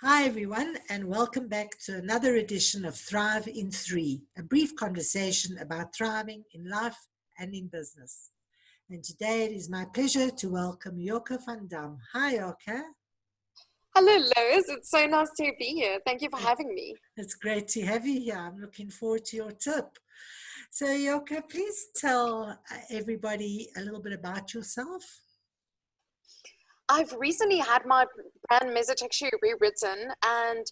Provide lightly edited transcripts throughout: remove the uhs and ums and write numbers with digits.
Hi, everyone, and welcome back to another edition of Thrive in Three, a brief conversation about thriving in life and in business. And today it is my pleasure to welcome Yoke van Dam. Hi, Yoke. Hello, Lois. It's so nice to be here. Thank you for having me. It's great to have you here. I'm looking forward to your tip. So, Yoke, please tell everybody a little bit about yourself. I've recently had my brand message actually rewritten, and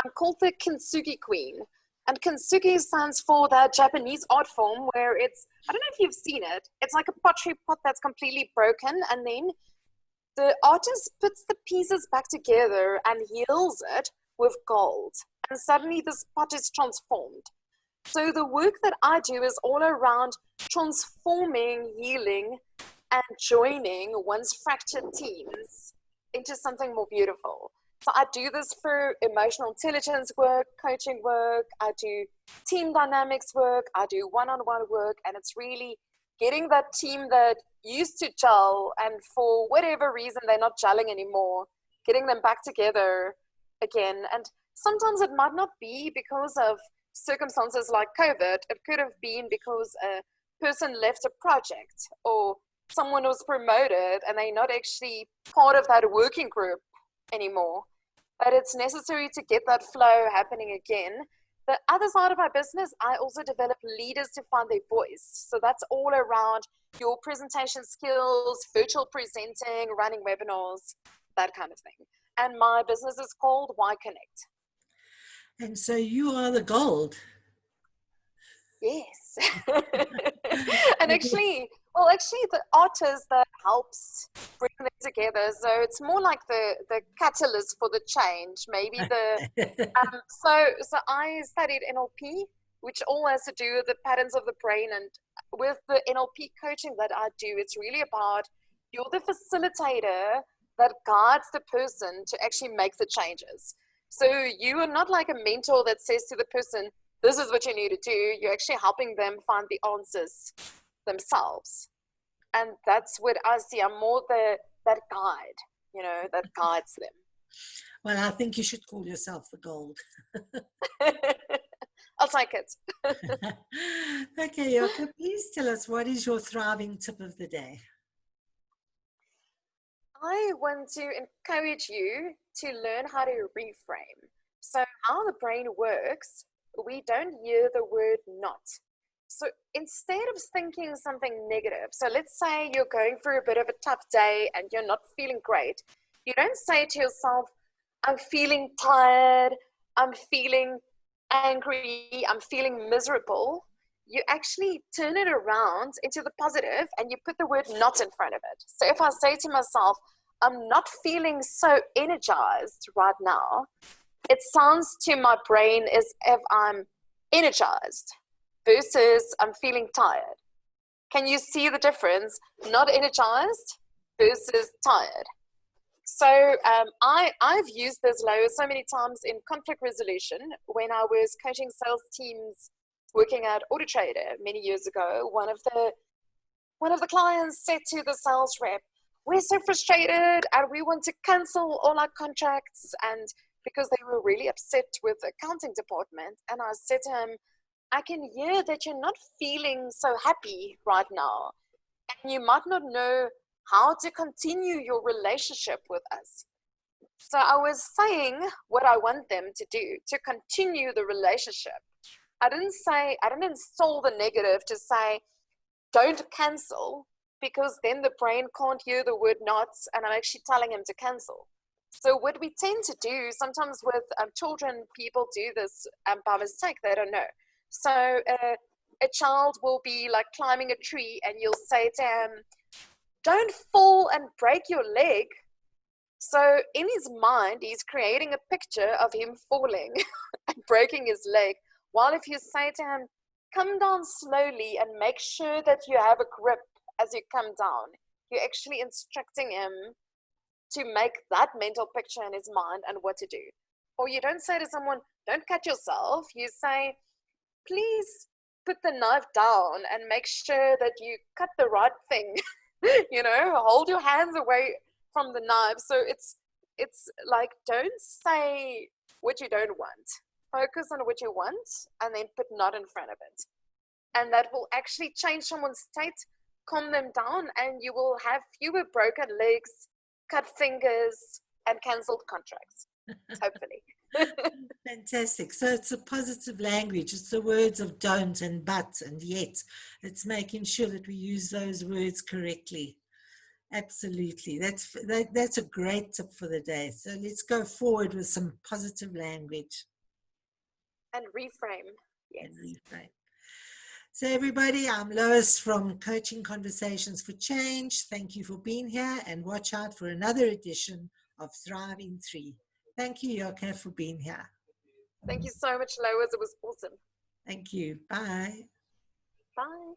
I'm called the Kintsugi Queen. And Kintsugi stands for that Japanese art form where I don't know if you've seen it, it's like a pottery pot that's completely broken, and then the artist puts the pieces back together and heals it with gold. And suddenly this pot is transformed. So the work that I do is all around transforming, healing, and joining one's fractured teams into something more beautiful. So I do this for emotional intelligence work, coaching work, I do team dynamics work, I do one-on-one work, and it's really getting that team that used to gel and for whatever reason they're not gelling anymore, getting them back together again. And sometimes it might not be because of circumstances like COVID. It could have been because a person left a project or someone was promoted and they're not actually part of that working group anymore. But it's necessary to get that flow happening again. The other side of my business, I also develop leaders to find their voice. So that's all around your presentation skills, virtual presenting, running webinars, that kind of thing. And my business is called Y Connect. And so you are the gold. Yes. And actually the artist that helps bring them together. So it's more like the catalyst for the change. Maybe so I studied NLP, which all has to do with the patterns of the brain. And with the NLP coaching that I do, it's really about you're the facilitator that guides the person to actually make the changes. So you are not like a mentor that says to the person, this is what you need to do. You're actually helping them find the answers themselves. And that's what I see. I'm more that guide, that guides them. Well, I think you should call yourself the gold. I'll take it. Okay, Yoke, please tell us, what is your thriving tip of the day? I want to encourage you to learn how to reframe. So how the brain works, we don't hear the word not. So instead of thinking something negative, so let's say you're going through a bit of a tough day and you're not feeling great, you don't say to yourself, I'm feeling tired, I'm feeling angry, I'm feeling miserable. You actually turn it around into the positive and you put the word not in front of it. So if I say to myself, I'm not feeling so energized right now, it sounds to my brain as if I'm energized versus I'm feeling tired. Can you see the difference? Not energized versus tired. So I've used this, Lois, so many times in conflict resolution. When I was coaching sales teams working at Auto Trader many years ago, one of the clients said to the sales rep, we're so frustrated and we want to cancel all our contracts, and because they were really upset with the accounting department. And I said to him, I can hear that you're not feeling so happy right now. And you might not know how to continue your relationship with us. So I was saying what I want them to do to continue the relationship. I didn't install the negative to say, don't cancel, because then the brain can't hear the word not, and I'm actually telling him to cancel. So what we tend to do sometimes with children, people do this by mistake, they don't know. So a child will be like climbing a tree and you'll say to him, don't fall and break your leg. So in his mind, he's creating a picture of him falling and breaking his leg. While if you say to him, come down slowly and make sure that you have a grip as you come down, you're actually instructing him to make that mental picture in his mind and what to do. Or you don't say to someone, don't cut yourself. You say, please put the knife down and make sure that you cut the right thing. Hold your hands away from the knife. So it's it's like, don't say what you don't want. Focus on what you want and then put not in front of it. And that will actually change someone's state, calm them down, and you will have fewer broken legs, cut fingers, and cancelled contracts, hopefully. Fantastic. So it's a positive language. It's the words of don't and but and yet. It's making sure that we use those words correctly. Absolutely. That's a great tip for the day. So let's go forward with some positive language. And reframe. Yes. And reframe. So everybody, I'm Lois from Coaching Conversations for Change. Thank you for being here, and watch out for another edition of Thrive in 3. Thank you, Yoke, for being here. Thank you so much, Lois. It was awesome. Thank you. Bye. Bye.